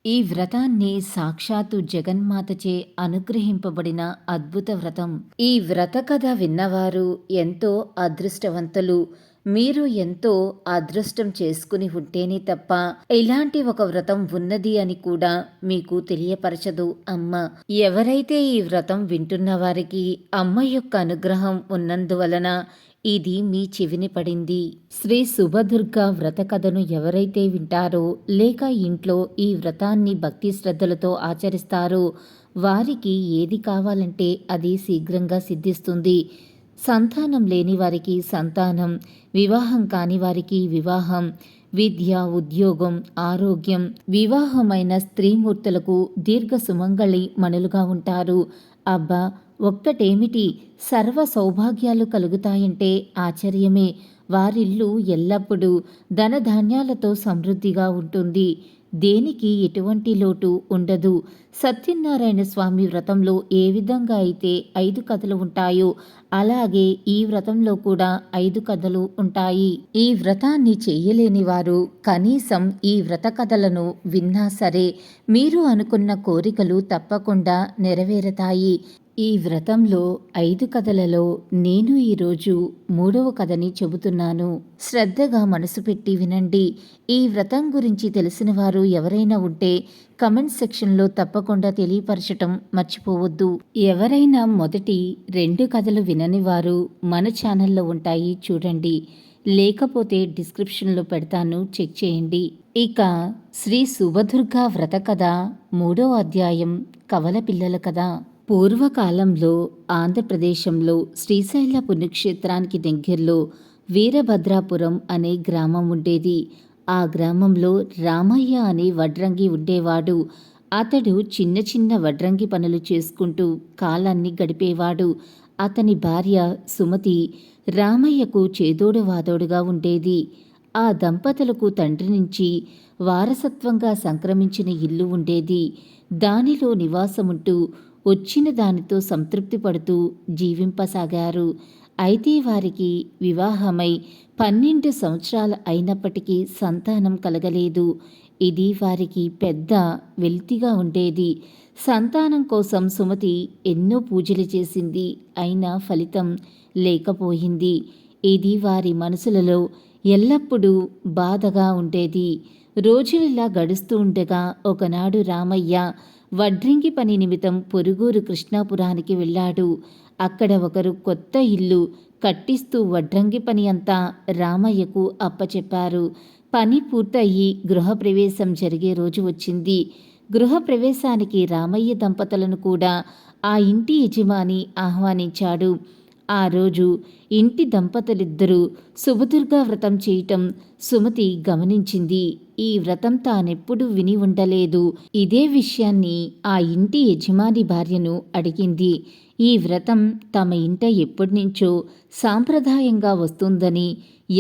ఈ వ్రతాన్ని సాక్షాత్తు జగన్మాతచే అనుగ్రహింపబడిన అద్భుత వ్రతం. ఈ వ్రత కథ విన్నవారు ఎంతో అదృష్టవంతులు. మీరు ఎంతో అదృష్టం చేసుకుని ఉంటేనే తప్ప ఇలాంటి ఒక వ్రతం ఉన్నది అని కూడా మీకు తెలియపరచదు అమ్మ. ఎవరైతే ఈ వ్రతం వింటున్న వారికి అమ్మ యొక్క అనుగ్రహం ఉన్నందువలన ఇది మీ చెవిని పడింది. శ్రీ శుభదుర్గ వ్రత కథను ఎవరైతే వింటారో లేక ఇంట్లో ఈ వ్రతాన్ని భక్తి శ్రద్ధలతో ఆచరిస్తారో వారికి ఏది కావాలంటే అది శీఘ్రంగా సిద్ధిస్తుంది. సంతానం లేని వారికి సంతానం, వివాహం కాని వారికి వివాహం, విద్య, ఉద్యోగం, ఆరోగ్యం, వివాహమైన స్త్రీమూర్తులకు దీర్ఘ సుమంగళి మణులుగా ఉంటారు. అబ్బా, ఒక్కటేమిటి, సర్వ సౌభాగ్యాలు కలుగుతాయంటే ఆశ్చర్యమే. వారిల్లు ఎల్లప్పుడూ ధనధాన్యాలతో సమృద్ధిగా ఉంటుంది. దేనికి ఎటువంటి లోటు ఉండదు. సత్యనారాయణ స్వామి వ్రతంలో ఏ విధంగా అయితే 5 కథలు ఉంటాయో అలాగే ఈ వ్రతంలో కూడా 5 కథలు ఉంటాయి. ఈ వ్రతాన్ని చెయ్యలేని వారు కనీసం ఈ వ్రత కథలను విన్నా సరే మీరు అనుకున్న కోరికలు తప్పకుండా నెరవేరతాయి. ఈ వ్రతంలో 5 కథలలో నేను ఈరోజు 3వ కథని చెబుతున్నాను. శ్రద్ధగా మనసు పెట్టి వినండి. ఈ వ్రతం గురించి తెలిసిన వారు ఎవరైనా ఉంటే కమెంట్ సెక్షన్లో తప్పకుండా తెలియపరచటం మర్చిపోవద్దు. ఎవరైనా మొదటి 2 కథలు వినని వారు మన ఛానల్లో ఉంటాయి, చూడండి. లేకపోతే డిస్క్రిప్షన్లో పెడతాను, చెక్ చేయండి. ఇక శ్రీ శుభదుర్గా వ్రత కథ 3వ అధ్యాయం, కవల పిల్లల కథ. పూర్వకాలంలో ఆంధ్రప్రదేశంలో శ్రీశైల పుణ్యక్షేత్రానికి దగ్గరలో వీరభద్రాపురం అనే గ్రామం ఉండేది. ఆ గ్రామంలో రామయ్య అనే వడ్రంగి ఉండేవాడు. అతడు చిన్న చిన్న వడ్రంగి పనులు చేసుకుంటూ కాలాన్ని గడిపేవాడు. అతని భార్య సుమతి రామయ్యకు చేదోడు వాదోడుగా ఉండేది. ఆ దంపతులకు తండ్రి నుంచి వారసత్వంగా సంక్రమించిన ఇల్లు ఉండేది. దానిలో నివాసముంటూ వచ్చిన దానితో సంతృప్తి పడుతూ జీవింపసాగారు. అయితే వారికి వివాహమై 12 సంవత్సరాలు అయినప్పటికీ సంతానం కలగలేదు. ఇది వారికి పెద్ద వెలితిగా ఉండేది. సంతానం కోసం సుమతి ఎన్నో పూజలు చేసింది, అయినా ఫలితం లేకపోయింది. ఇది వారి మనసులలో ఎల్లప్పుడూ బాధగా ఉండేది. రోజులిలా గడుస్తూ ఉండగా ఒకనాడు రామయ్య వడ్రింగి పని నిమిత్తం పొరుగురు కృష్ణాపురానికి వెళ్ళాడు. అక్కడ ఒకరు కొత్త ఇల్లు కట్టిస్తూ వడ్రంగి పని అంతా రామయ్యకు అప్పచెప్పారు. పని పూర్తయి గృహప్రవేశం జరిగే రోజు వచ్చింది. గృహప్రవేశానికి రామయ్య దంపతులను కూడా ఆ ఇంటి యజమాని ఆహ్వానించాడు. ఆ రోజు ఇంటి దంపతులిద్దరూ శుభదుర్గా వ్రతం చేయటం సుమతి గమనించింది. ఈ వ్రతం తానెప్పుడు విని ఉండలేదు. ఇదే విషయాన్ని ఆ ఇంటి యజమాని భార్యను అడిగింది. ఈ వ్రతం తమ ఇంట ఎప్పటినుంచో సాంప్రదాయంగా వస్తుందని,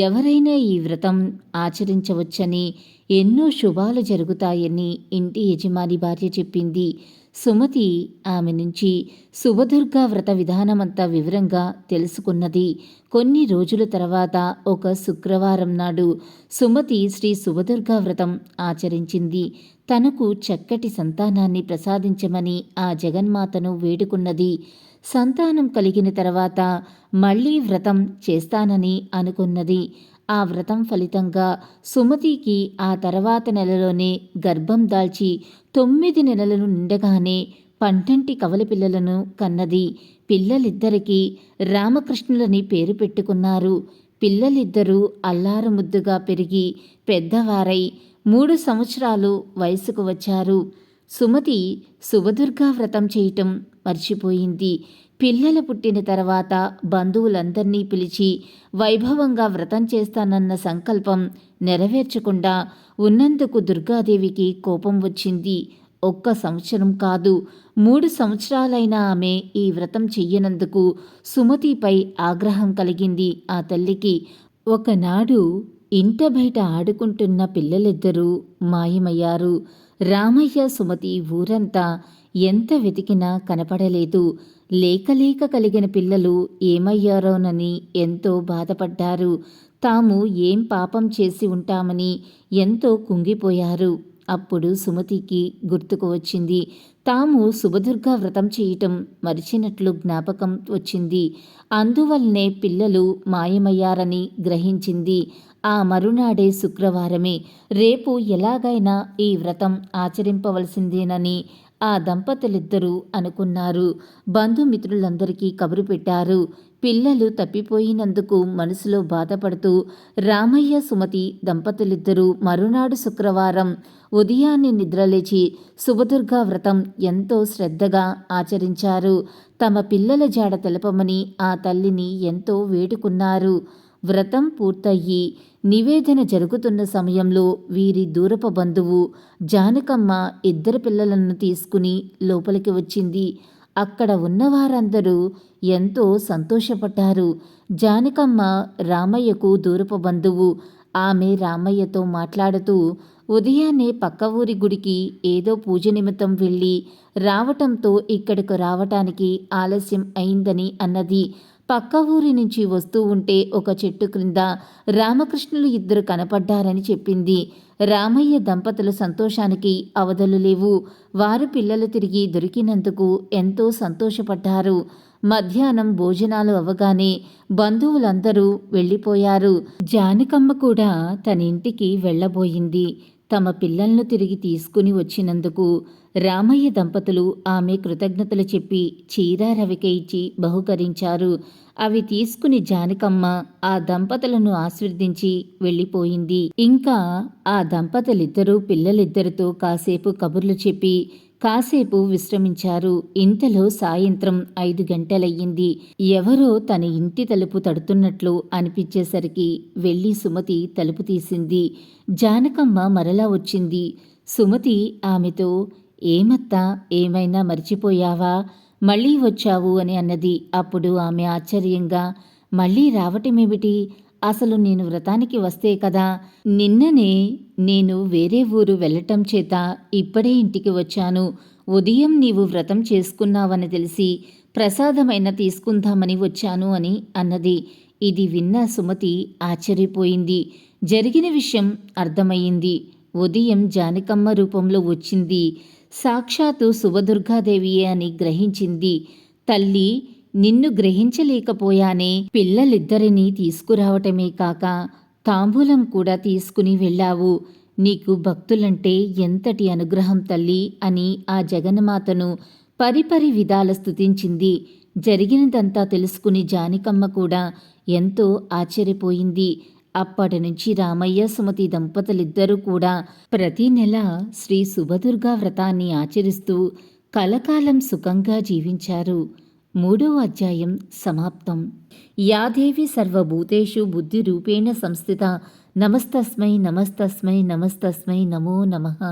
ఎవరైనా ఈ వ్రతం ఆచరించవచ్చని, ఎన్నో శుభాలు జరుగుతాయని ఇంటి యజమాని భార్య చెప్పింది. సుమతి ఆమె నుంచి శుభదుర్గా వ్రత విధానమంతా వివరంగా తెలుసుకున్నది. కొన్ని రోజుల తర్వాత ఒక శుక్రవారం నాడు సుమతి శ్రీ శుభదుర్గా వ్రతం ఆచరించింది. తనకు చక్కటి సంతానాన్ని ప్రసాదించమని ఆ జగన్మాతను వేడుకున్నది. సంతానం కలిగిన తర్వాత మళ్ళీ వ్రతం చేస్తానని అనుకున్నది. ఆ వ్రతం ఫలితంగా సుమతికి ఆ తర్వాత నెలలోనే గర్భం దాల్చి 9 నెలలను నిండగానే పంటంటి కవల పిల్లలను కన్నది. పిల్లలిద్దరికీ రామకృష్ణులని పేరు పెట్టుకున్నారు. పిల్లలిద్దరూ అల్లారుముద్దుగా పెరిగి పెద్దవారై 3 సంవత్సరాలు వయసుకు వచ్చారు. సుమతి శుభదుర్గా వ్రతం చేయటం మర్చిపోయింది. పిల్లలు పుట్టిన తర్వాత బంధువులందర్నీ పిలిచి వైభవంగా వ్రతం చేస్తానన్న సంకల్పం నెరవేర్చకుండా ఉన్నందుకు దుర్గాదేవికి కోపం వచ్చింది. 1 సంవత్సరం కాదు, 3 సంవత్సరాలైనా ఆమె ఈ వ్రతం చెయ్యనందుకు సుమతిపై ఆగ్రహం కలిగింది ఆ తల్లికి. ఒకనాడు ఇంట బయట ఆడుకుంటున్న పిల్లలిద్దరూ మాయమయ్యారు. రామయ్య సుమతి ఊరంతా ఎంత వెతికినా కనపడలేదు. లేక కలిగిన పిల్లలు ఏమయ్యారోనని ఎంతో బాధపడ్డారు. తాము ఏం పాపం చేసి ఉంటామని ఎంతో కుంగిపోయారు. అప్పుడు సుమతికి గుర్తుకు వచ్చింది. తాము శుభదుర్గా వ్రతం చేయటం మరిచినట్లు జ్ఞాపకం వచ్చింది. అందువల్లనే పిల్లలు మాయమయ్యారని గ్రహించింది. ఆ మరునాడే శుక్రవారమే. రేపు ఎలాగైనా ఈ వ్రతం ఆచరింపవలసిందేనని ఆ దంపతులిద్దరూ అనుకున్నారు. బంధుమిత్రులందరికీ కబురు పెట్టారు. పిల్లలు తప్పిపోయినందుకు మనసులో బాధపడుతూ రామయ్య, సుమతి దంపతులిద్దరూ మరునాడు శుక్రవారం ఉదయాన్నే నిద్రలేచి శుభదుర్గా వ్రతం ఎంతో శ్రద్ధగా ఆచరించారు. తమ పిల్లల జాడ తెలపమని ఆ తల్లిని ఎంతో వేడుకున్నారు. వ్రతం పూర్తయ్యి నివేదన జరుగుతున్న సమయంలో వీరి దూరపు బంధువు జానకమ్మ ఇద్దరు పిల్లలను తీసుకుని లోపలికి వచ్చింది. అక్కడ ఉన్నవారందరూ ఎంతో సంతోషపడ్డారు. జానకమ్మ రామయ్యకు దూరపు బంధువు. ఆమె రామయ్యతో మాట్లాడుతూ ఉదయాన్నే పక్క ఊరి గుడికి ఏదో పూజ నిమిత్తం వెళ్ళి రావటంతో ఇక్కడికి రావటానికి ఆలస్యం అయిందని అన్నది. పక్క ఊరి నుంచి వస్తూ ఉంటే ఒక చెట్టు క్రింద రామకృష్ణులు ఇద్దరు కనపడ్డారని చెప్పింది. రామయ్య దంపతుల సంతోషానికి అవధులు లేవు. వారు పిల్లలు తిరిగి దొరికినందుకు ఎంతో సంతోషపడ్డారు. మధ్యాహ్నం భోజనాలు అవ్వగానే బంధువులందరూ వెళ్ళిపోయారు. జానకమ్మ కూడా తన ఇంటికి వెళ్ళబోయింది. తమ పిల్లలను తిరిగి తీసుకుని వచ్చినందుకు రామయ్య దంపతులు ఆమె కృతజ్ఞతలు చెప్పి చీర రవిక ఇచ్చి బహుకరించారు. అవి తీసుకుని జానకమ్మ ఆ దంపతులను ఆశీర్వదించి వెళ్ళిపోయింది. ఇంకా ఆ దంపతులిద్దరూ పిల్లలిద్దరితో కాసేపు కబుర్లు చెప్పి కాసేపు విశ్రమించారు. ఇంతలో సాయంత్రం 5 గంటలయ్యింది. ఎవరో తన ఇంటి తలుపు తడుతున్నట్లు అనిపించేసరికి వెళ్ళి సుమతి తలుపు తీసింది. జానకమ్మ మరలా వచ్చింది. సుమతి ఆమెతో, ఏమత్తా, ఏమైనా మర్చిపోయావా? మళ్ళీ వచ్చావు అని అన్నది. అప్పుడు ఆమె ఆశ్చర్యంగా, మళ్ళీ రావటమేమిటి? అసలు నేను వ్రతానికి వస్తే కదా. నిన్ననే నేను వేరే ఊరు వెళ్ళటం చేత ఇప్పుడే ఇంటికి వచ్చాను. ఉదయం నీవు వ్రతం చేసుకున్నావని తెలిసి ప్రసాదమైన తీసుకుందామని వచ్చాను అని అన్నది. ఇది విన్న సుమతి ఆశ్చర్యపోయింది. జరిగిన విషయం అర్థమయ్యింది. ఉదయం జానకమ్మ రూపంలో వచ్చింది సాక్షాత్తు శుభదుర్గాదేవియే అని గ్రహించింది. తల్లి, నిన్ను గ్రహించలేకపోయానే. పిల్లలిద్దరినీ తీసుకురావటమే కాక తాంబూలం కూడా తీసుకుని వెళ్ళావు. నీకు భక్తులంటే ఎంతటి అనుగ్రహం తల్లి అని ఆ జగన్మాతను పరిపరి విధాల స్తుతించింది. జరిగినదంతా తెలుసుకుని జానకమ్మ కూడా ఎంతో ఆశ్చర్యపోయింది. అప్పటి నుంచి రామయ్య, సుమతి దంపతులిద్దరూ కూడా ప్రతి నెల శ్రీ శుభదుర్గా వ్రతాన్ని ఆచరిస్తూ కలకాలం సుఖంగా జీవించారు. 3వ అధ్యాయం సమాప్తం. యాదేవి సర్వభూతేషు బుద్ధిరూపేణ సంస్థిత నమస్తస్మై నమస్తస్మై నమస్తస్మై నమో నమః.